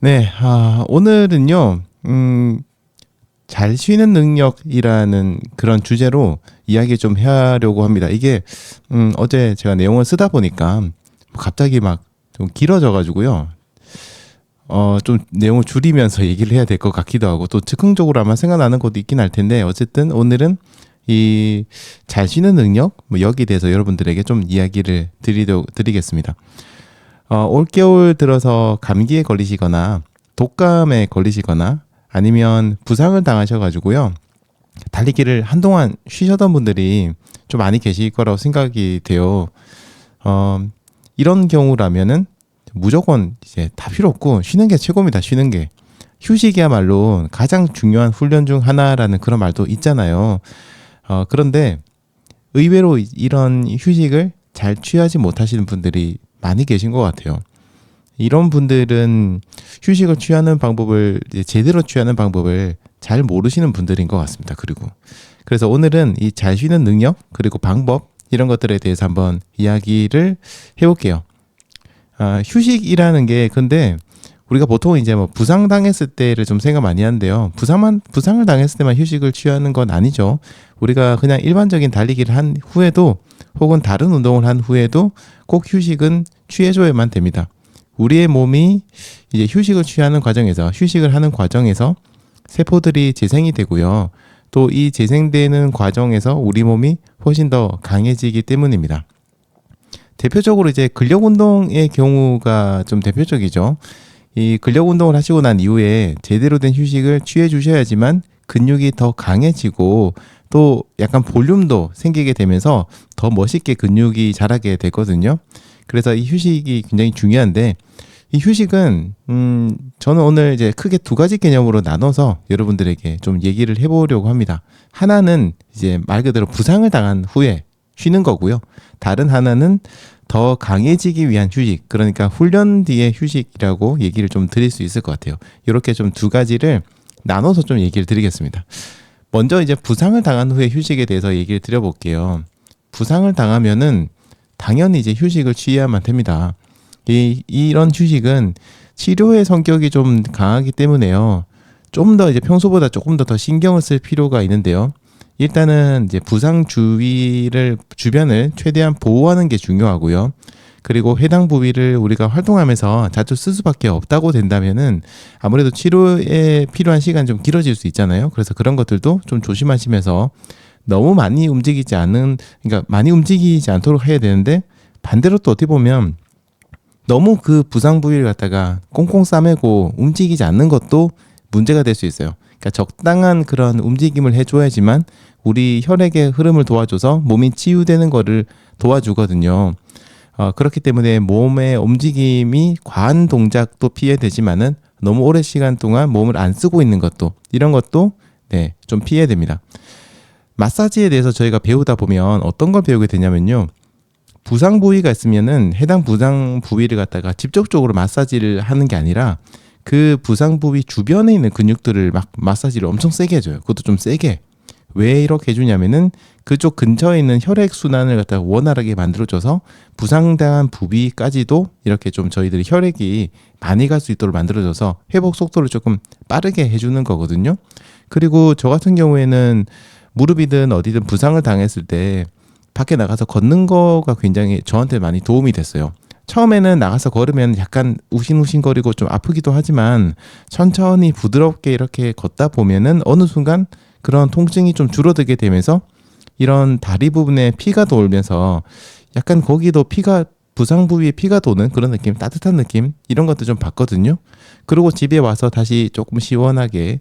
네, 오늘은요, 잘 쉬는 능력이라는 그런 주제로 이야기 좀 하려고 합니다. 이게, 어제 제가 내용을 쓰다 보니까 갑자기 막 좀 길어져 가지고요. 좀 내용을 줄이면서 얘기를 해야 될 것 같기도 하고, 또 즉흥적으로 아마 생각나는 것도 있긴 할 텐데, 어쨌든 오늘은 이 잘 쉬는 능력, 뭐 여기에 대해서 여러분들에게 좀 이야기를 드리겠습니다. 올겨울 들어서 감기에 걸리시거나 독감에 걸리시거나 아니면 부상을 당하셔가지고요. 달리기를 한동안 쉬셨던 분들이 좀 많이 계실 거라고 생각이 돼요. 이런 경우라면은 무조건 이제 다 필요 없고 쉬는 게 최고입니다. 쉬는 게. 휴식이야말로 가장 중요한 훈련 중 하나라는 그런 말도 있잖아요. 그런데 의외로 이런 휴식을 잘 취하지 못하시는 분들이 많이 계신 것 같아요. 이런 분들은 휴식을 취하는 방법을 제대로 취하는 방법을 잘 모르시는 분들인 것 같습니다. 그래서 오늘은 이 잘 쉬는 능력 그리고 방법 이런 것들에 대해서 한번 이야기를 해볼게요. 휴식이라는 게 근데 우리가 보통 이제 뭐 부상 당했을 때를 좀 생각 많이 하는데요. 부상을 당했을 때만 휴식을 취하는 건 아니죠. 우리가 그냥 일반적인 달리기를 한 후에도 혹은 다른 운동을 한 후에도 꼭 휴식은 취해줘야만 됩니다. 우리의 몸이 이제 휴식을 하는 과정에서 세포들이 재생이 되고요. 또 이 재생되는 과정에서 우리 몸이 훨씬 더 강해지기 때문입니다. 대표적으로 이제 근력 운동의 경우가 좀 대표적이죠. 이 근력 운동을 하시고 난 이후에 제대로 된 휴식을 취해 주셔야지만 근육이 더 강해지고 또 약간 볼륨도 생기게 되면서 더 멋있게 근육이 자라게 되거든요. 그래서 이 휴식이 굉장히 중요한데 이 휴식은 저는 오늘 이제 크게 두 가지 개념으로 나눠서 여러분들에게 좀 얘기를 해보려고 합니다. 하나는 이제 말 그대로 부상을 당한 후에 쉬는 거고요. 다른 하나는 더 강해지기 위한 휴식, 그러니까 훈련 뒤의 휴식이라고 얘기를 좀 드릴 수 있을 것 같아요. 이렇게 좀 두 가지를 나눠서 좀 얘기를 드리겠습니다. 먼저 이제 부상을 당한 후에 휴식에 대해서 얘기를 드려볼게요. 부상을 당하면은 당연히 이제 휴식을 취해야만 됩니다. 이런 휴식은 치료의 성격이 좀 강하기 때문에요. 좀 더 이제 평소보다 조금 더 신경을 쓸 필요가 있는데요. 일단은 이제 부상 주변을 최대한 보호하는 게 중요하고요. 그리고 해당 부위를 우리가 활동하면서 자주 쓸 수밖에 없다고 된다면은 아무래도 치료에 필요한 시간이 좀 길어질 수 있잖아요. 그래서 그런 것들도 좀 조심하시면서 너무 많이 움직이지 않도록 해야 되는데 반대로 또 어떻게 보면 너무 그 부상 부위를 갖다가 꽁꽁 싸매고 움직이지 않는 것도 문제가 될 수 있어요. 그러니까 적당한 그런 움직임을 해줘야지만 우리 혈액의 흐름을 도와줘서 몸이 치유되는 거를 도와주거든요. 그렇기 때문에 몸의 움직임이 과한 동작도 피해되지만은 너무 오랜 시간 동안 몸을 안 쓰고 있는 것도 이런 것도 네, 좀 피해야 됩니다. 마사지에 대해서 저희가 배우다 보면 어떤 걸 배우게 되냐면요. 부상 부위가 있으면은 해당 부상 부위를 갖다가 직접적으로 마사지를 하는 게 아니라 그 부상 부위 주변에 있는 근육들을 막 마사지를 엄청 세게 해줘요. 그것도 좀 세게. 왜 이렇게 해주냐면은 그쪽 근처에 있는 혈액 순환을 갖다가 원활하게 만들어줘서 부상당한 부위까지도 이렇게 좀 저희들이 혈액이 많이 갈 수 있도록 만들어줘서 회복 속도를 조금 빠르게 해주는 거거든요. 그리고 저 같은 경우에는 무릎이든 어디든 부상을 당했을 때 밖에 나가서 걷는 거가 굉장히 저한테 많이 도움이 됐어요. 처음에는 나가서 걸으면 약간 우신우신거리고 좀 아프기도 하지만 천천히 부드럽게 이렇게 걷다 보면은 어느 순간 그런 통증이 좀 줄어들게 되면서 이런 다리 부분에 피가 돌면서 약간 거기도 부상 부위에 피가 도는 그런 느낌, 따뜻한 느낌 이런 것도 좀 받거든요. 그리고 집에 와서 다시 조금 시원하게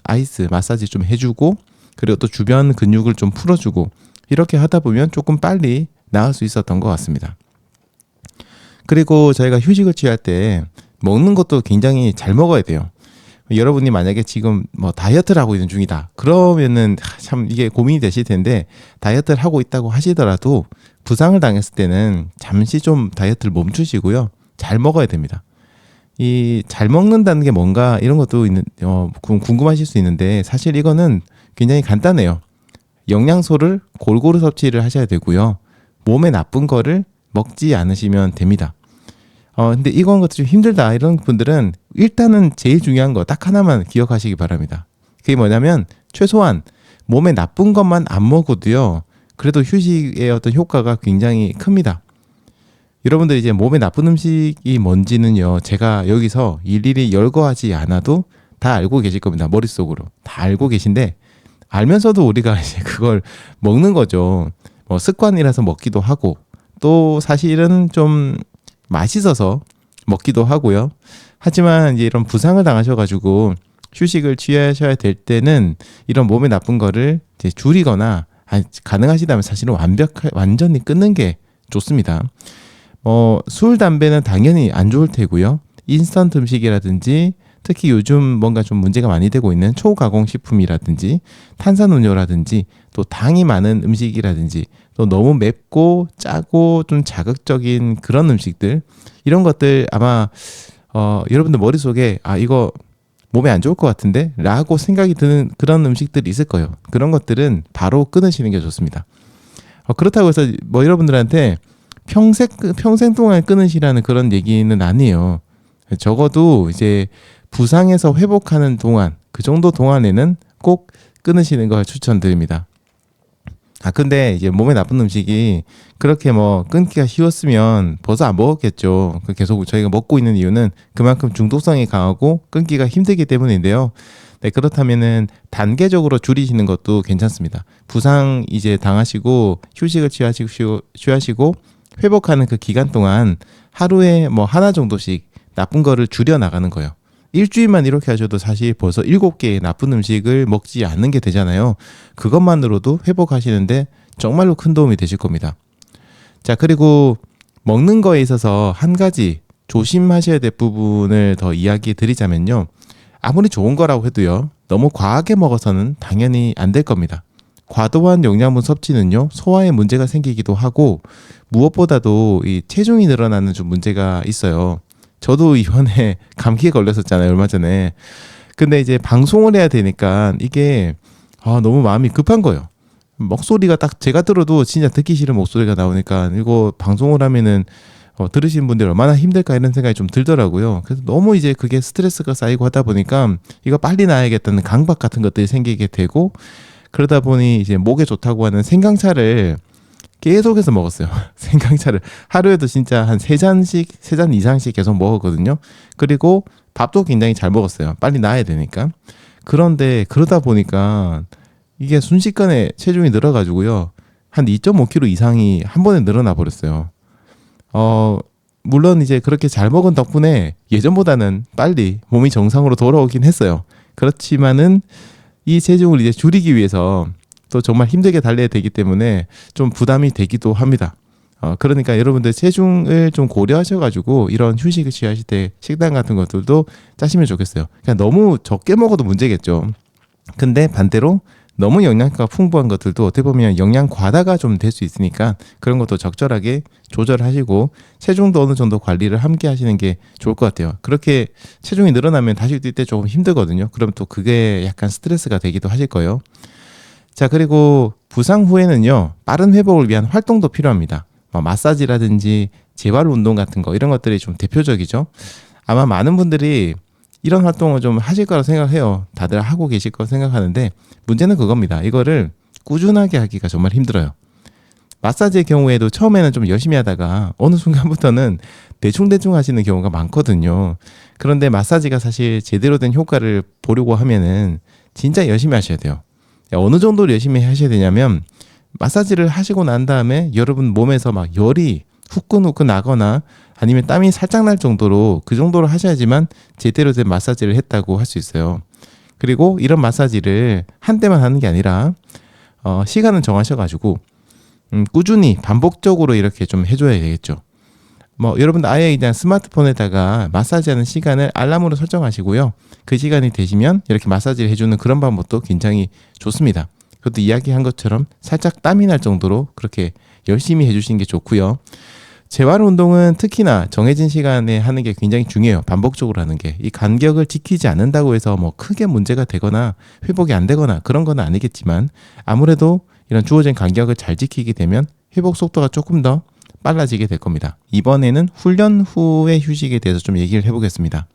아이스 마사지 좀 해주고 그리고 또 주변 근육을 좀 풀어주고 이렇게 하다 보면 조금 빨리 나을 수 있었던 것 같습니다. 그리고 저희가 휴식을 취할 때 먹는 것도 굉장히 잘 먹어야 돼요. 여러분이 만약에 지금 뭐 다이어트를 하고 있는 중이다. 그러면은 참 이게 고민이 되실 텐데 다이어트를 하고 있다고 하시더라도 부상을 당했을 때는 잠시 좀 다이어트를 멈추시고요. 잘 먹어야 됩니다. 이 잘 먹는다는 게 뭔가 이런 것도 궁금하실 수 있는데 사실 이거는 굉장히 간단해요. 영양소를 골고루 섭취를 하셔야 되고요. 몸에 나쁜 거를 먹지 않으시면 됩니다. 근데 이건 것도 좀 힘들다 이런 분들은 일단은 제일 중요한 거 딱 하나만 기억하시기 바랍니다. 그게 뭐냐면 최소한 몸에 나쁜 것만 안 먹어도요. 그래도 휴식의 어떤 효과가 굉장히 큽니다. 여러분들 이제 몸에 나쁜 음식이 뭔지는요. 제가 여기서 일일이 열거하지 않아도 다 알고 계실 겁니다. 머릿속으로. 다 알고 계신데 알면서도 우리가 이제 그걸 먹는 거죠. 뭐 습관이라서 먹기도 하고 또 사실은 좀 맛있어서 먹기도 하고요. 하지만 이제 이런 부상을 당하셔가지고 휴식을 취하셔야 될 때는 이런 몸에 나쁜 거를 이제 줄이거나 가능하시다면 사실은 완전히 끊는 게 좋습니다. 술, 담배는 당연히 안 좋을 테고요. 인스턴트 음식이라든지 특히 요즘 뭔가 좀 문제가 많이 되고 있는 초가공 식품이라든지 탄산음료라든지 또 당이 많은 음식이라든지 또 너무 맵고 짜고 좀 자극적인 그런 음식들 이런 것들 아마 여러분들 머릿속에 이거 몸에 안 좋을 것 같은데 라고 생각이 드는 그런 음식들이 있을 거예요. 그런 것들은 바로 끊으시는 게 좋습니다. 그렇다고 해서 뭐 여러분들한테 평생 동안 끊으시라는 그런 얘기는 아니에요. 적어도 이제 부상에서 회복하는 동안 그 정도 동안에는 꼭 끊으시는 걸 추천드립니다. 근데 이제 몸에 나쁜 음식이 그렇게 뭐 끊기가 쉬웠으면 벌써 안 먹었겠죠. 계속 저희가 먹고 있는 이유는 그만큼 중독성이 강하고 끊기가 힘들기 때문인데요. 네, 그렇다면은 단계적으로 줄이시는 것도 괜찮습니다. 부상 이제 당하시고 휴식을 취하시고 회복하는 그 기간 동안 하루에 뭐 하나 정도씩 나쁜 거를 줄여 나가는 거예요. 일주일만 이렇게 하셔도 사실 벌써 7개의 나쁜 음식을 먹지 않는 게 되잖아요. 그것만으로도 회복하시는데 정말로 큰 도움이 되실 겁니다. 자, 그리고 먹는 거에 있어서 한 가지 조심하셔야 될 부분을 더 이야기해 드리자면요. 아무리 좋은 거라고 해도요. 너무 과하게 먹어서는 당연히 안 될 겁니다. 과도한 영양분 섭취는요. 소화에 문제가 생기기도 하고 무엇보다도 이 체중이 늘어나는 좀 문제가 있어요. 저도 이번에 감기에 걸렸었잖아요, 얼마 전에. 근데 이제 방송을 해야 되니까 이게 너무 마음이 급한 거예요. 목소리가 딱 제가 들어도 진짜 듣기 싫은 목소리가 나오니까 이거 방송을 하면은 들으신 분들 얼마나 힘들까 이런 생각이 좀 들더라고요. 그래서 너무 이제 그게 스트레스가 쌓이고 하다 보니까 이거 빨리 나야겠다는 강박 같은 것들이 생기게 되고 그러다 보니 이제 목에 좋다고 하는 생강차를 계속해서 먹었어요. 생강차를 하루에도 진짜 한 3잔 이상씩 계속 먹었거든요. 그리고 밥도 굉장히 잘 먹었어요. 빨리 나야 되니까. 그런데 그러다 보니까 이게 순식간에 체중이 늘어가지고요. 한 2.5kg 이상이 한 번에 늘어나 버렸어요. 물론 이제 그렇게 잘 먹은 덕분에 예전보다는 빨리 몸이 정상으로 돌아오긴 했어요. 그렇지만은 이 체중을 이제 줄이기 위해서 또 정말 힘들게 달려야 되기 때문에 좀 부담이 되기도 합니다. 그러니까 여러분들 체중을 좀 고려하셔가지고 이런 휴식을 취하실 때 식단 같은 것들도 짜시면 좋겠어요. 그냥 너무 적게 먹어도 문제겠죠. 근데 반대로 너무 영양가가 풍부한 것들도 어떻게 보면 영양 과다가 좀 될 수 있으니까 그런 것도 적절하게 조절하시고 체중도 어느 정도 관리를 함께 하시는 게 좋을 것 같아요. 그렇게 체중이 늘어나면 다시 뛸 때 조금 힘들거든요. 그럼 또 그게 약간 스트레스가 되기도 하실 거예요. 자, 그리고 부상 후에는요, 빠른 회복을 위한 활동도 필요합니다. 마사지라든지 재활 운동 같은 거, 이런 것들이 좀 대표적이죠. 아마 많은 분들이 이런 활동을 좀 하실 거라고 생각해요. 다들 하고 계실 거라고 생각하는데, 문제는 그겁니다. 이거를 꾸준하게 하기가 정말 힘들어요. 마사지의 경우에도 처음에는 좀 열심히 하다가 어느 순간부터는 대충대충 하시는 경우가 많거든요. 그런데 마사지가 사실 제대로 된 효과를 보려고 하면은 진짜 열심히 하셔야 돼요. 어느 정도로 열심히 하셔야 되냐면 마사지를 하시고 난 다음에 여러분 몸에서 막 열이 후끈후끈 나거나 아니면 땀이 살짝 날 정도로 그 정도로 하셔야지만 제대로 된 마사지를 했다고 할 수 있어요. 그리고 이런 마사지를 한때만 하는 게 아니라 시간을 정하셔가지고 꾸준히 반복적으로 이렇게 좀 해줘야 되겠죠. 여러분들 아예 그냥 스마트폰에다가 마사지하는 시간을 알람으로 설정하시고요. 그 시간이 되시면 이렇게 마사지를 해주는 그런 방법도 굉장히 좋습니다. 그것도 이야기한 것처럼 살짝 땀이 날 정도로 그렇게 열심히 해주시는 게 좋고요. 재활 운동은 특히나 정해진 시간에 하는 게 굉장히 중요해요. 반복적으로 하는 게. 이 간격을 지키지 않는다고 해서 크게 문제가 되거나 회복이 안 되거나 그런 건 아니겠지만 아무래도 이런 주어진 간격을 잘 지키게 되면 회복 속도가 조금 더 빨라지게 될 겁니다. 이번에는 훈련 후의 휴식에 대해서 좀 얘기를 해보겠습니다.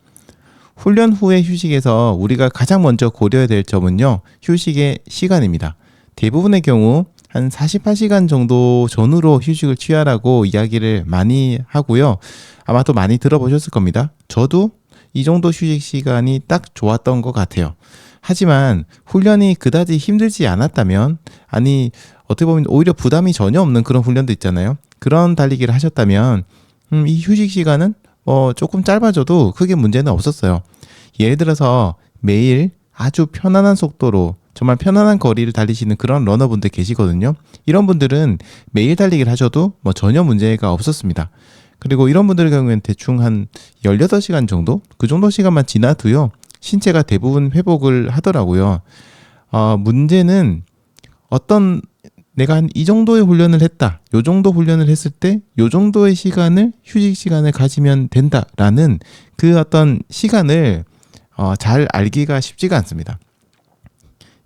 훈련 후의 휴식에서 우리가 가장 먼저 고려해야 될 점은요, 휴식의 시간입니다. 대부분의 경우 한 48시간 정도 전후로 휴식을 취하라고 이야기를 많이 하고요. 아마 또 많이 들어보셨을 겁니다. 저도 이 정도 휴식 시간이 딱 좋았던 것 같아요. 하지만 훈련이 그다지 힘들지 않았다면, 아니 어떻게 보면 오히려 부담이 전혀 없는 그런 훈련도 있잖아요. 그런 달리기를 하셨다면 이 휴식 시간은 조금 짧아져도 크게 문제는 없었어요. 예를 들어서 매일 아주 편안한 속도로 정말 편안한 거리를 달리시는 그런 러너분들 계시거든요. 이런 분들은 매일 달리기를 하셔도 전혀 문제가 없었습니다. 그리고 이런 분들의 경우에는 대충 한 18시간 정도? 그 정도 시간만 지나도요, 신체가 대부분 회복을 하더라고요. 문제는 내가 한 이 정도의 훈련을 했다, 요 정도 훈련을 했을 때 요 정도의 시간을 휴식 시간을 가지면 된다라는 그 어떤 시간을 잘 알기가 쉽지가 않습니다.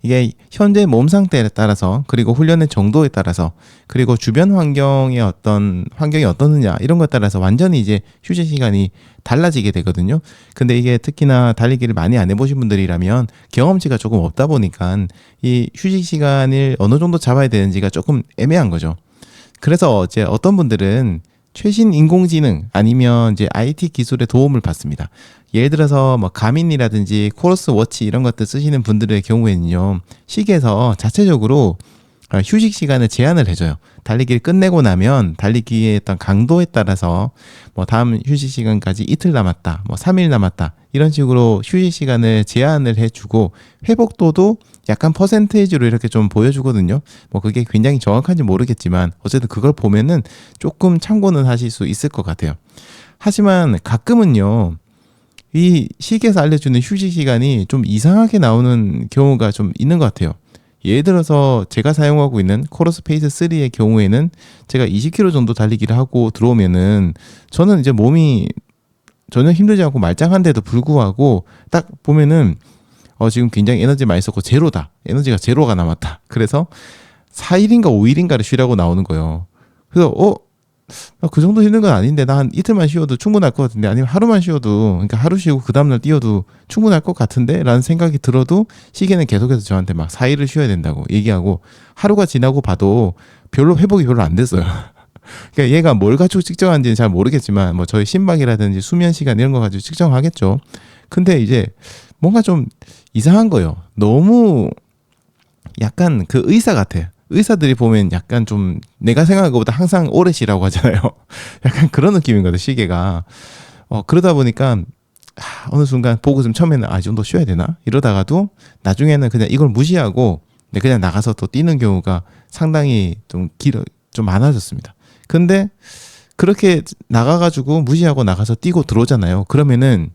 이게 현재 몸 상태에 따라서, 그리고 훈련의 정도에 따라서, 그리고 주변 환경이 어떻느냐 이런 것에 따라서 완전히 이제 휴식 시간이 달라지게 되거든요. 근데 이게 특히나 달리기를 많이 안 해보신 분들이라면 경험치가 조금 없다 보니까 이 휴식 시간을 어느 정도 잡아야 되는지가 조금 애매한 거죠. 그래서 이제 어떤 분들은 최신 인공지능 아니면 이제 IT 기술의 도움을 받습니다. 예를 들어서 가민이라든지 코러스 워치 이런 것들 쓰시는 분들의 경우에는요, 시계에서 자체적으로 휴식 시간을 제한을 해줘요. 달리기를 끝내고 나면 달리기의 어떤 강도에 따라서 다음 휴식 시간까지 이틀 남았다, 3일 남았다, 이런 식으로 휴식 시간을 제한을 해주고 회복도도 약간 퍼센테이지로 이렇게 좀 보여주거든요. 그게 굉장히 정확한지 모르겠지만 어쨌든 그걸 보면은 조금 참고는 하실 수 있을 것 같아요. 하지만 가끔은요, 이 시계에서 알려주는 휴식 시간이 좀 이상하게 나오는 경우가 좀 있는 것 같아요. 예를 들어서 제가 사용하고 있는 코러스 페이스 3의 경우에는 제가 20km 정도 달리기를 하고 들어오면은 저는 이제 몸이 전혀 힘들지 않고 말짱한데도 불구하고 딱 보면은 지금 굉장히 에너지 많이 썼고 제로다, 에너지가 제로가 남았다, 그래서 4일인가 5일인가를 쉬라고 나오는 거예요. 그래서 그 정도 힘든 건 아닌데 나 한 이틀만 쉬어도 충분할 것 같은데, 아니면 하루만 쉬어도, 그러니까 하루 쉬고 그 다음날 뛰어도 충분할 것 같은데 라는 생각이 들어도 시계는 계속해서 저한테 4일을 쉬어야 된다고 얘기하고, 하루가 지나고 봐도 회복이 별로 안 됐어요. 그러니까 얘가 뭘 가지고 측정하는지는 잘 모르겠지만 저희 심박이라든지 수면 시간 이런 거 가지고 측정하겠죠. 근데 이제 뭔가 좀 이상한 거예요. 너무 약간 그 의사 같아. 의사들이 보면 약간 좀 내가 생각한 것보다 항상 오래 쉬라고 하잖아요. 약간 그런 느낌인 거죠, 시계가. 그러다 보니까 어느 순간 보고 좀 처음에는 이 정도 쉬어야 되나? 이러다가도 나중에는 그냥 이걸 무시하고 그냥 나가서 또 뛰는 경우가 상당히 좀 많아졌습니다. 근데 그렇게 나가가지고 무시하고 나가서 뛰고 들어오잖아요. 그러면은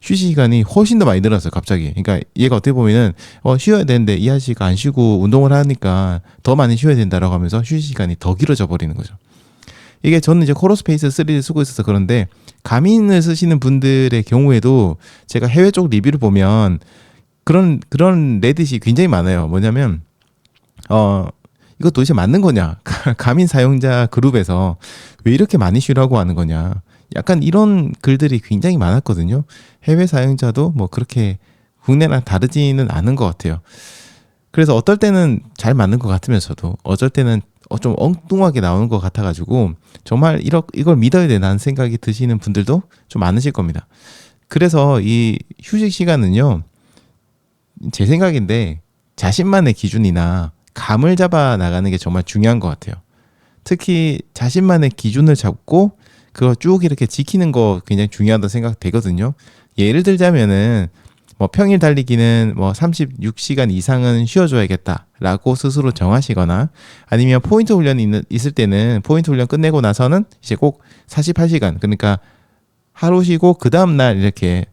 휴식 시간이 훨씬 더 많이 늘었어요, 갑자기. 그러니까 얘가 어떻게 보면은 쉬어야 되는데 이 아저씨가 안 쉬고 운동을 하니까 더 많이 쉬어야 된다라고 하면서 휴식 시간이 더 길어져 버리는 거죠. 이게 저는 이제 코러스 페이스 3를 쓰고 있어서 그런데, 가민을 쓰시는 분들의 경우에도 제가 해외 쪽 리뷰를 보면 그런 레딧이 굉장히 많아요. 뭐냐면 이거 도대체 맞는 거냐? 가민 사용자 그룹에서 왜 이렇게 많이 쉬라고 하는 거냐? 약간 이런 글들이 굉장히 많았거든요. 해외 사용자도 그렇게 국내랑 다르지는 않은 것 같아요. 그래서 어떨 때는 잘 맞는 것 같으면서도 어쩔 때는 좀 엉뚱하게 나오는 것 같아가지고 정말 이걸 믿어야 되나 하는 생각이 드시는 분들도 좀 많으실 겁니다. 그래서 이 휴식 시간은요, 제 생각인데 자신만의 기준이나 감을 잡아 나가는 게 정말 중요한 것 같아요. 특히 자신만의 기준을 잡고 그거 쭉 이렇게 지키는 거 굉장히 중요하다고 생각되거든요. 예를 들자면은 평일 달리기는 36시간 이상은 쉬어줘야겠다라고 스스로 정하시거나, 아니면 포인트 훈련이 있을 때는 포인트 훈련 끝내고 나서는 이제 꼭 48시간, 그러니까 하루 쉬고 그 다음날 이렇게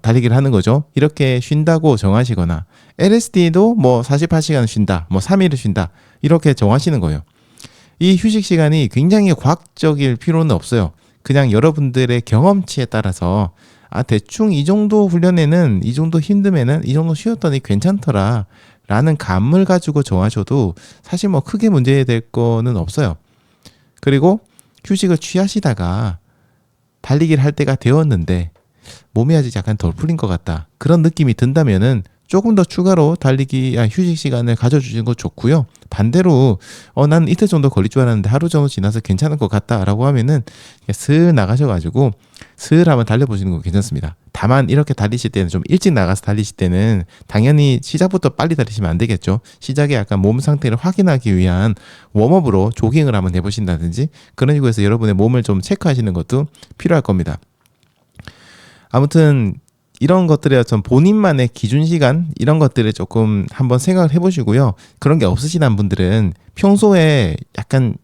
달리기를 하는 거죠. 이렇게 쉰다고 정하시거나, LSD도 48시간 쉰다, 3일을 쉰다, 이렇게 정하시는 거예요. 이 휴식 시간이 굉장히 과학적일 필요는 없어요. 그냥 여러분들의 경험치에 따라서 대충 이 정도 훈련에는, 이 정도 힘듦에는 이 정도 쉬었더니 괜찮더라 라는 감을 가지고 정하셔도 사실 크게 문제될 거는 없어요. 그리고 휴식을 취하시다가 달리기를 할 때가 되었는데 몸이 아직 약간 덜 풀린 것 같다. 그런 느낌이 든다면은 조금 더 추가로 휴식 시간을 가져주시는 거 좋고요. 반대로 난 이틀 정도 걸릴 줄 알았는데 하루 정도 지나서 괜찮을 것 같다라고 하면은 슬 나가셔가지고 슬 한번 달려보시는 거 괜찮습니다. 다만 이렇게 달리실 때는 좀 일찍 나가서 달리실 때는 당연히 시작부터 빨리 달리시면 안 되겠죠. 시작에 약간 몸 상태를 확인하기 위한 웜업으로 조깅을 한번 해보신다든지 그런 식으로 해서 여러분의 몸을 좀 체크하시는 것도 필요할 겁니다. 아무튼 이런 것들에 어떤 본인만의 기준 시간 이런 것들을 조금 한번 생각을 해보시고요. 그런 게 없으신 분들은 평소에 약간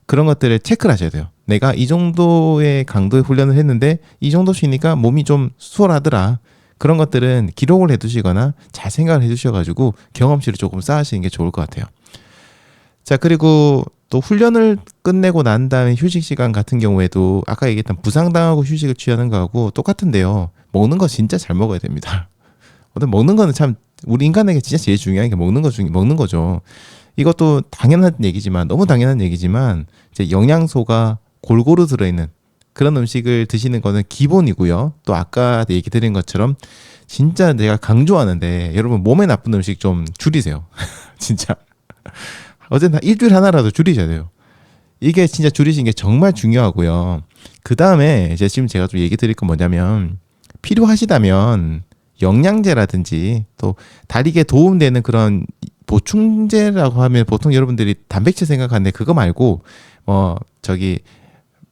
그런 것들을 체크를 하셔야 돼요. 내가 이 정도의 강도의 훈련을 했는데 이 정도 쉬니까 몸이 좀 수월하더라. 그런 것들은 기록을 해두시거나 잘 생각을 해두셔가지고 경험치를 조금 쌓으시는 게 좋을 것 같아요. 자, 그리고 또 훈련을 끝내고 난 다음에 휴식 시간 같은 경우에도 아까 얘기했던 부상당하고 휴식을 취하는 거하고 똑같은데요. 먹는 거 진짜 잘 먹어야 됩니다. 먹는 거는 참 우리 인간에게 진짜 제일 중요한 게 먹는 거죠. 이것도 당연한 얘기지만 너무 당연한 얘기지만 이제 영양소가 골고루 들어있는 그런 음식을 드시는 거는 기본이고요. 또 아까 얘기 드린 것처럼 진짜 내가 강조하는데 여러분 몸에 나쁜 음식 좀 줄이세요. 진짜. 어쨌든 일주일에 하나라도 줄이셔야 돼요. 이게 진짜 줄이시는 게 정말 중요하고요. 그 다음에 이제 지금 제가 좀 얘기 드릴 건 뭐냐면 필요하시다면 영양제라든지 또 다리에 도움되는 그런 보충제라고 하면 보통 여러분들이 단백질 생각하는데 그거 말고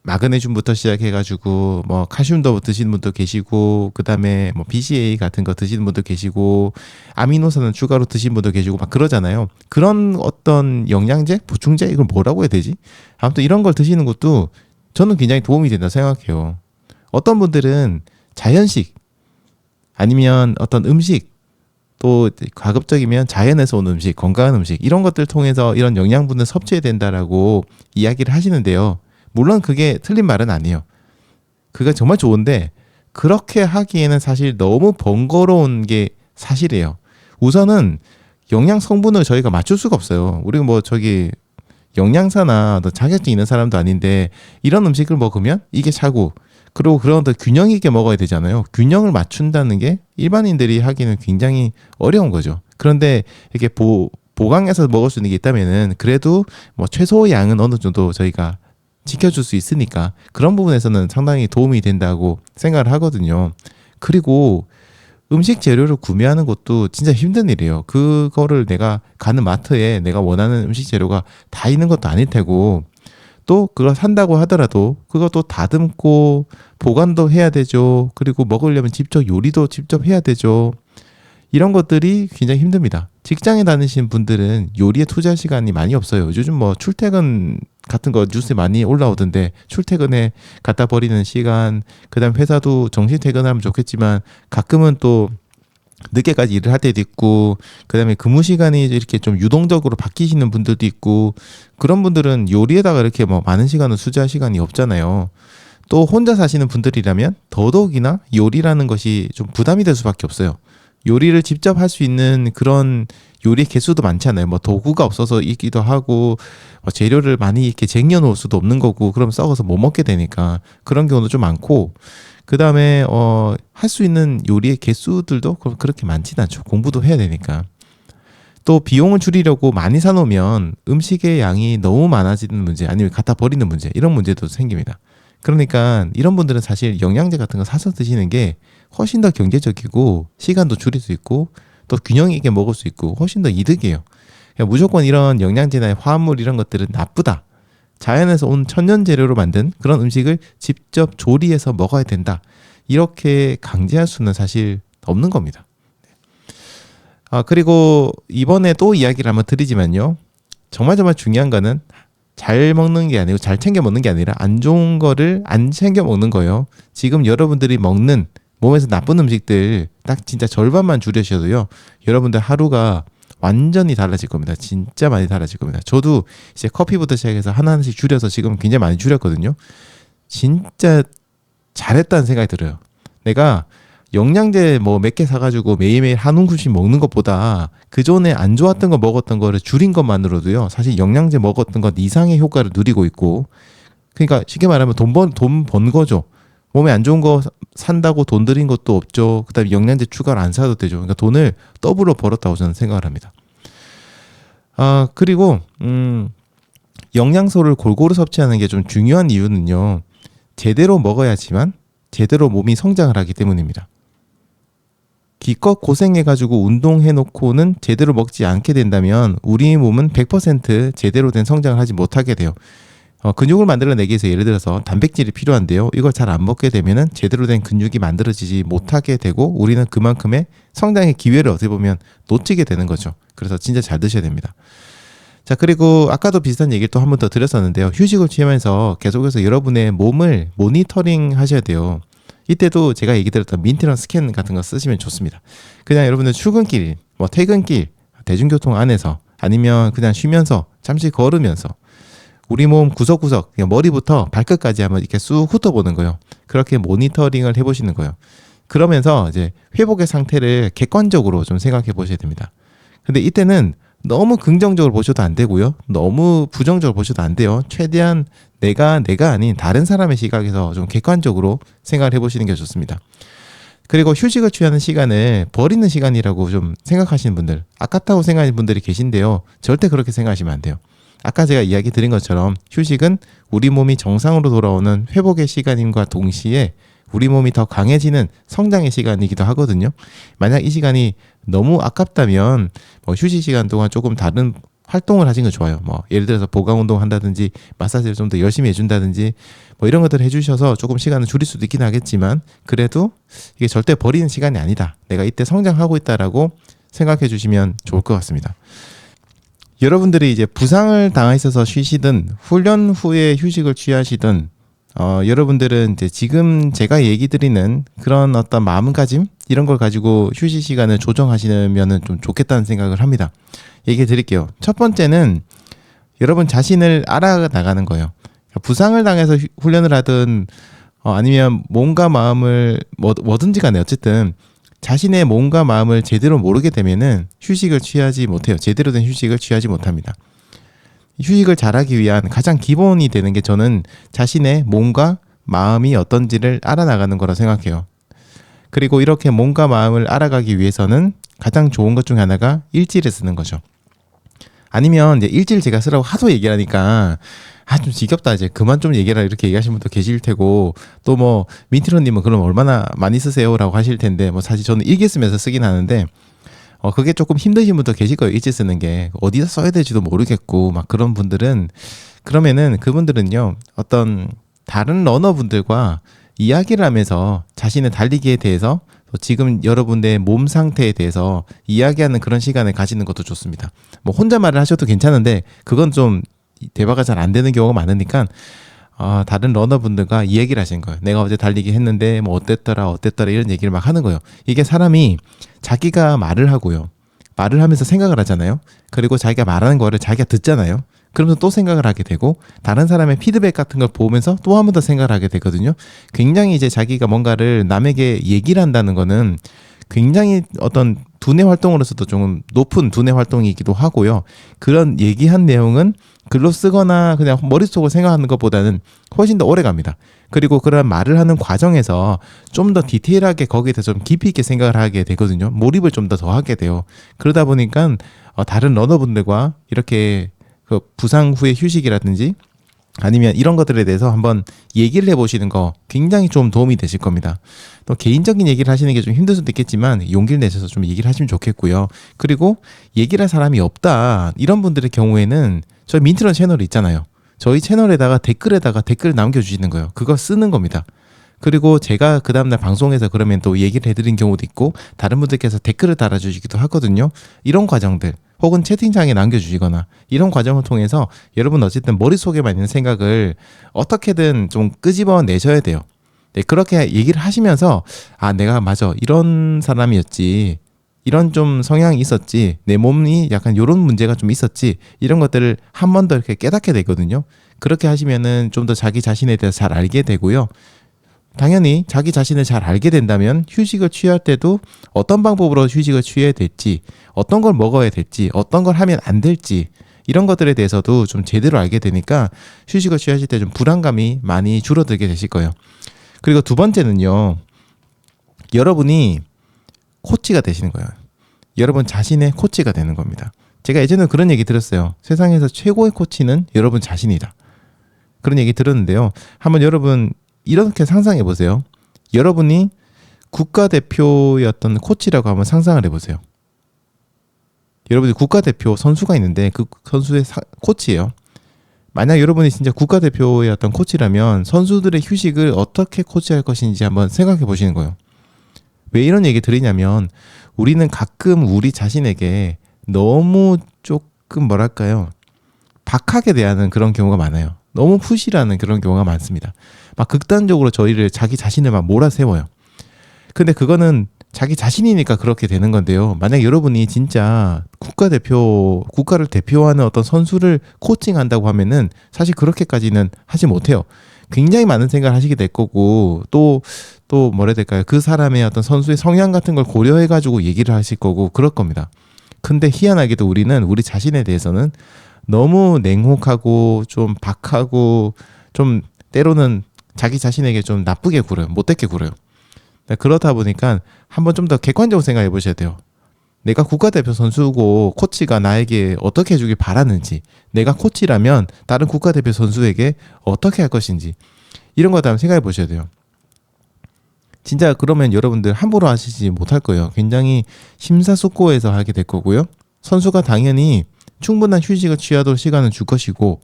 마그네슘부터 시작해가지고 칼슘도 드시는 분도 계시고 그 다음에 BCA 같은 거 드시는 분도 계시고 아미노산은 추가로 드시는 분도 계시고 막 그러잖아요. 그런 어떤 영양제, 보충제 이걸 뭐라고 해야 되지? 아무튼 이런 걸 드시는 것도 저는 굉장히 도움이 된다 생각해요. 어떤 분들은 자연식 아니면 어떤 음식 또 가급적이면 자연에서 온 음식, 건강한 음식 이런 것들 통해서 이런 영양분을 섭취해야 된다라고 이야기를 하시는데요. 물론 그게 틀린 말은 아니에요. 그게 정말 좋은데 그렇게 하기에는 사실 너무 번거로운 게 사실이에요. 우선은 영양 성분을 저희가 맞출 수가 없어요. 우리가 영양사나 자격증 있는 사람도 아닌데 이런 음식을 먹으면 이게 차고 그리고 그런 더 균형 있게 먹어야 되잖아요. 균형을 맞춘다는 게 일반인들이 하기는 굉장히 어려운 거죠. 그런데 이렇게 보강해서 먹을 수 있는 게 있다면은 그래도 최소 양은 어느 정도 저희가 지켜줄 수 있으니까 그런 부분에서는 상당히 도움이 된다고 생각을 하거든요. 그리고 음식 재료를 구매하는 것도 진짜 힘든 일이에요. 그거를 내가 가는 마트에 내가 원하는 음식 재료가 다 있는 것도 아닐 테고 또 그걸 산다고 하더라도 그것도 다듬고 보관도 해야 되죠. 그리고 먹으려면 직접 요리도 직접 해야 되죠. 이런 것들이 굉장히 힘듭니다. 직장에 다니시는 분들은 요리에 투자할 시간이 많이 없어요. 요즘 출퇴근 같은 거 뉴스에 많이 올라오던데 출퇴근에 갖다 버리는 시간, 그다음 회사도 정시 퇴근하면 좋겠지만 가끔은 또 늦게까지 일을 할 때도 있고 그다음에 근무 시간이 이렇게 좀 유동적으로 바뀌시는 분들도 있고 그런 분들은 요리에다가 이렇게 많은 시간을 투자할 시간이 없잖아요. 또 혼자 사시는 분들이라면 더더욱이나 요리라는 것이 좀 부담이 될 수밖에 없어요. 요리를 직접 할 수 있는 그런 요리 개수도 많잖아요. 도구가 없어서 있기도 하고 재료를 많이 이렇게 쟁여놓을 수도 없는 거고 그럼 썩어서 못 먹게 되니까 그런 경우도 좀 많고 그 다음에 할 수 있는 요리의 개수들도 그렇게 많지는 않죠. 공부도 해야 되니까. 또 비용을 줄이려고 많이 사놓으면 음식의 양이 너무 많아지는 문제 아니면 갖다 버리는 문제 이런 문제도 생깁니다. 그러니까 이런 분들은 사실 영양제 같은 거 사서 드시는 게 훨씬 더 경제적이고 시간도 줄일 수 있고 또 균형 있게 먹을 수 있고 훨씬 더 이득이에요. 그러니까 무조건 이런 영양제나 화합물 이런 것들은 나쁘다. 자연에서 온 천연 재료로 만든 그런 음식을 직접 조리해서 먹어야 된다. 이렇게 강제할 수는 사실 없는 겁니다. 그리고 이번에 또 이야기를 한번 드리지만요. 정말 중요한 거는 잘 먹는 게 아니고 잘 챙겨 먹는 게 아니라 안 좋은 거를 안 챙겨 먹는 거예요. 지금 여러분들이 먹는 몸에서 나쁜 음식들 딱 진짜 절반만 줄여셔도요. 여러분들 하루가 완전히 달라질 겁니다. 진짜 많이 달라질 겁니다. 저도 이제 커피부터 시작해서 하나씩 줄여서 지금 굉장히 많이 줄였거든요. 진짜 잘했다는 생각이 들어요. 내가 영양제 몇 개 사가지고 매일매일 한 움큼씩 먹는 것보다 그 전에 안 좋았던 거 먹었던 거를 줄인 것만으로도요. 사실 영양제 먹었던 것 이상의 효과를 누리고 있고 그러니까 쉽게 말하면 돈 번 거죠. 몸에 안 좋은 거 산다고 돈 들인 것도 없죠. 그다음에 영양제 추가로 안 사도 되죠. 그러니까 돈을 더블로 벌었다고 저는 생각을 합니다. 그리고 영양소를 골고루 섭취하는 게 좀 중요한 이유는요. 제대로 먹어야지만 제대로 몸이 성장을 하기 때문입니다. 기껏 고생해가지고 운동해놓고는 제대로 먹지 않게 된다면 우리 몸은 100% 제대로 된 성장을 하지 못하게 돼요. 근육을 만들어내기 위해서 예를 들어서 단백질이 필요한데요. 이걸 잘 안 먹게 되면은 제대로 된 근육이 만들어지지 못하게 되고 우리는 그만큼의 성장의 기회를 어떻게 보면 놓치게 되는 거죠. 그래서 진짜 잘 드셔야 됩니다. 자, 그리고 아까도 비슷한 얘기를 또 한 번 더 드렸었는데요. 휴식을 취하면서 계속해서 여러분의 몸을 모니터링 하셔야 돼요. 이때도 제가 얘기 드렸던 민트런 스캔 같은 거 쓰시면 좋습니다. 그냥 여러분들 출근길, 퇴근길, 대중교통 안에서 아니면 그냥 쉬면서 잠시 걸으면서 우리 몸 구석구석 그냥 머리부터 발끝까지 한번 이렇게 쑥 훑어보는 거예요. 그렇게 모니터링을 해보시는 거예요. 그러면서 이제 회복의 상태를 객관적으로 좀 생각해 보셔야 됩니다. 근데 이때는 너무 긍정적으로 보셔도 안 되고요. 너무 부정적으로 보셔도 안 돼요. 최대한 내가 아닌 다른 사람의 시각에서 좀 객관적으로 생각을 해보시는 게 좋습니다. 그리고 휴식을 취하는 시간을 버리는 시간이라고 좀 생각하시는 분들, 아깝다고 생각하시는 분들이 계신데요. 절대 그렇게 생각하시면 안 돼요. 아까 제가 이야기 드린 것처럼 휴식은 우리 몸이 정상으로 돌아오는 회복의 시간임과 동시에 우리 몸이 더 강해지는 성장의 시간이기도 하거든요. 만약 이 시간이 너무 아깝다면 휴식 시간 동안 조금 다른 활동을 하시는 거 좋아요. 예를 들어서 보강 운동 한다든지 마사지를 좀 더 열심히 해준다든지 이런 것들을 해주셔서 조금 시간을 줄일 수도 있긴 하겠지만 그래도 이게 절대 버리는 시간이 아니다. 내가 이때 성장하고 있다라고 생각해 주시면 좋을 것 같습니다. 여러분들이 이제 부상을 당하셔서 쉬시든 훈련 후에 휴식을 취하시든 여러분들은 이제 지금 제가 얘기 드리는 그런 어떤 마음가짐 이런 걸 가지고 휴식 시간을 조정하시면은 좀 좋겠다는 생각을 합니다. 얘기해 드릴게요. 첫 번째는 여러분 자신을 알아나가는 거예요. 부상을 당해서 훈련을 하든 아니면 몸과 마음을 뭐든지 간에 어쨌든 자신의 몸과 마음을 제대로 모르게 되면은 휴식을 취하지 못해요. 제대로 된 휴식을 취하지 못합니다. 휴식을 잘하기 위한 가장 기본이 되는 게 저는 자신의 몸과 마음이 어떤지를 알아나가는 거라 생각해요. 그리고 이렇게 몸과 마음을 알아가기 위해서는 가장 좋은 것 중에 하나가 일지를 쓰는 거죠. 아니면 이제 일지를 제가 쓰라고 하도 얘기하니까 좀 지겹다 이제 그만 좀 얘기해라 이렇게 얘기하시는 분도 계실 테고 또 민트로님은 그럼 얼마나 많이 쓰세요라고 하실 텐데 사실 저는 일기 쓰면서 쓰긴 하는데 그게 조금 힘드신 분도 계실 거예요. 일지 쓰는 게 어디다 써야 될지도 모르겠고 그런 분들은 그러면은 그분들은요 어떤 다른 러너분들과 이야기를 하면서 자신의 달리기에 대해서 지금 여러분의 몸 상태에 대해서 이야기하는 그런 시간을 가지는 것도 좋습니다. 혼자 말을 하셔도 괜찮은데 그건 좀 대화가 잘 안 되는 경우가 많으니까 다른 러너분들과 이야기를 하시는 거예요. 내가 어제 달리기 했는데 어땠더라 이런 얘기를 막 하는 거예요. 이게 사람이 자기가 말을 하고요. 말을 하면서 생각을 하잖아요. 그리고 자기가 말하는 거를 자기가 듣잖아요. 그러면서 또 생각을 하게 되고 다른 사람의 피드백 같은 걸 보면서 또 한 번 더 생각을 하게 되거든요. 굉장히 이제 자기가 뭔가를 남에게 얘기를 한다는 거는 굉장히 어떤 두뇌 활동으로서도 좀 높은 두뇌 활동이기도 하고요. 그런 얘기한 내용은 글로 쓰거나 그냥 머릿속으로 생각하는 것보다는 훨씬 더 오래 갑니다. 그리고 그런 말을 하는 과정에서 좀 더 디테일하게 거기에 대해서 좀 깊이 있게 생각을 하게 되거든요. 몰입을 좀 더 하게 돼요. 그러다 보니까 다른 러너분들과 이렇게 그 부상 후의 휴식이라든지 아니면 이런 것들에 대해서 한번 얘기를 해보시는 거 굉장히 좀 도움이 되실 겁니다. 또 개인적인 얘기를 하시는 게 좀 힘들 수도 있겠지만 용기를 내셔서 좀 얘기를 하시면 좋겠고요. 그리고 얘기를 할 사람이 없다 이런 분들의 경우에는 저희 민트런 채널이 있잖아요. 저희 채널에다가 댓글을 남겨주시는 거예요. 그거 쓰는 겁니다. 그리고 제가 그 다음날 방송에서 그러면 또 얘기를 해드린 경우도 있고 다른 분들께서 댓글을 달아주시기도 하거든요. 이런 과정들 혹은 채팅창에 남겨주시거나 이런 과정을 통해서 여러분 어쨌든 머릿속에만 있는 생각을 어떻게든 좀 끄집어 내셔야 돼요. 네, 그렇게 얘기를 하시면서 내가 맞아 이런 사람이었지 이런 좀 성향이 있었지 내 몸이 약간 이런 문제가 좀 있었지 이런 것들을 한 번 더 이렇게 깨닫게 되거든요. 그렇게 하시면은 좀 더 자기 자신에 대해서 잘 알게 되고요. 당연히 자기 자신을 잘 알게 된다면 휴식을 취할 때도 어떤 방법으로 휴식을 취해야 될지 어떤 걸 먹어야 될지 어떤 걸 하면 안 될지 이런 것들에 대해서도 좀 제대로 알게 되니까 휴식을 취하실 때 좀 불안감이 많이 줄어들게 되실 거예요. 그리고 두 번째는요. 여러분이 코치가 되시는 거예요. 여러분 자신의 코치가 되는 겁니다. 제가 예전에 그런 얘기 들었어요. 세상에서 최고의 코치는 여러분 자신이다. 그런 얘기 들었는데요. 한번 여러분 이렇게 상상해 보세요. 여러분이 국가대표였던 코치라고 한번 상상을 해보세요. 여러분이 국가대표 선수가 있는데 그 선수의 코치예요. 만약 여러분이 진짜 국가대표였던 코치라면 선수들의 휴식을 어떻게 코치할 것인지 한번 생각해 보시는 거예요. 왜 이런 얘기 드리냐면 우리는 가끔 우리 자신에게 너무 조금 뭐랄까요? 박하게 대하는 그런 경우가 많아요. 너무 푸시라는 그런 경우가 많습니다. 막 극단적으로 자기 자신을 막 몰아세워요. 근데 그거는 자기 자신이니까 그렇게 되는 건데요. 만약 여러분이 진짜 국가를 대표하는 어떤 선수를 코칭한다고 하면은 사실 그렇게까지는 하지 못해요. 굉장히 많은 생각을 하시게 될 거고 또 뭐라 해야 될까요? 그 사람의 어떤 선수의 성향 같은 걸 고려해가지고 얘기를 하실 거고 그럴 겁니다. 근데 희한하게도 우리는 우리 자신에 대해서는 너무 냉혹하고 좀 박하고 좀 때로는 자기 자신에게 좀 나쁘게 굴어요. 못되게 굴어요. 그렇다 보니까 한번 좀 더 객관적으로 생각해 보셔야 돼요. 내가 국가대표 선수고 코치가 나에게 어떻게 해주길 바라는지, 내가 코치라면 다른 국가대표 선수에게 어떻게 할 것인지 이런 것도 한번 생각해 보셔야 돼요. 진짜 그러면 여러분들 함부로 하시지 못할 거예요. 굉장히 심사숙고해서 하게 될 거고요. 선수가 당연히 충분한 휴식을 취하도록 시간을 줄 것이고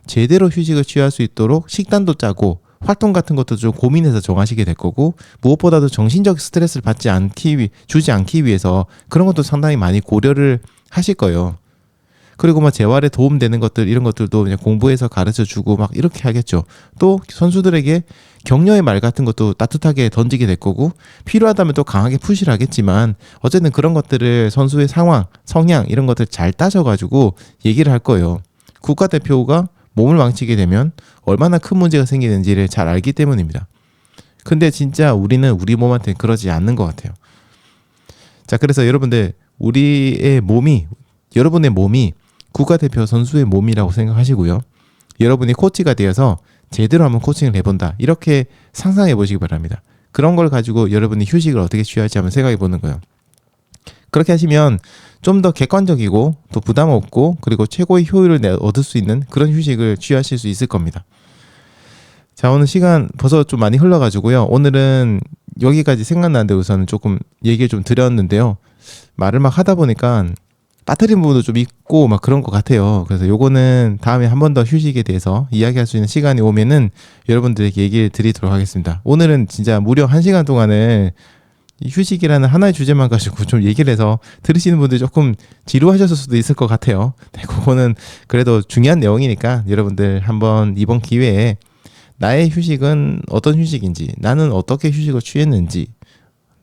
제대로 휴식을 취할 수 있도록 식단도 짜고 활동 같은 것도 좀 고민해서 정하시게 될 거고 무엇보다도 정신적 스트레스를 주지 않기 위해서 그런 것도 상당히 많이 고려를 하실 거예요. 그리고 막 재활에 도움되는 것들 이런 것들도 그냥 공부해서 가르쳐주고 막 이렇게 하겠죠. 또 선수들에게 격려의 말 같은 것도 따뜻하게 던지게 될 거고 필요하다면 또 강하게 푸시를 하겠지만 어쨌든 그런 것들을 선수의 상황, 성향 이런 것들 잘 따져가지고 얘기를 할 거예요. 국가대표가 몸을 망치게 되면 얼마나 큰 문제가 생기는지를 잘 알기 때문입니다. 근데 진짜 우리는 우리 몸한테 그러지 않는 것 같아요. 자, 그래서 여러분들 여러분의 몸이 국가대표 선수의 몸이라고 생각하시고요. 여러분이 코치가 되어서 제대로 한번 코칭을 해본다. 이렇게 상상해 보시기 바랍니다. 그런 걸 가지고 여러분이 휴식을 어떻게 취할지 한번 생각해 보는 거예요. 그렇게 하시면 좀 더 객관적이고 또 부담 없고 그리고 최고의 효율을 얻을 수 있는 그런 휴식을 취하실 수 있을 겁니다. 자, 오늘 시간 벌써 좀 많이 흘러가지고요. 오늘은 여기까지 생각나는데 우선은 조금 얘기를 좀 드렸는데요. 말을 막 하다 보니까 빠뜨린 부분도 좀 있고 막 그런 것 같아요. 그래서 요거는 다음에 한 번 더 휴식에 대해서 이야기할 수 있는 시간이 오면은 여러분들에게 얘기를 드리도록 하겠습니다. 오늘은 진짜 무려 1시간 동안을 휴식이라는 하나의 주제만 가지고 좀 얘기를 해서 들으시는 분들이 조금 지루하셨을 수도 있을 것 같아요. 네, 그거는 그래도 중요한 내용이니까 여러분들 한번 이번 기회에 나의 휴식은 어떤 휴식인지, 나는 어떻게 휴식을 취했는지,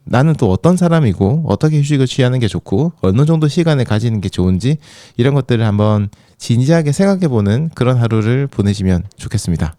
나는 또 어떤 사람이고 어떻게 휴식을 취하는 게 좋고 어느 정도 시간을 가지는 게 좋은지 이런 것들을 한번 진지하게 생각해보는 그런 하루를 보내시면 좋겠습니다.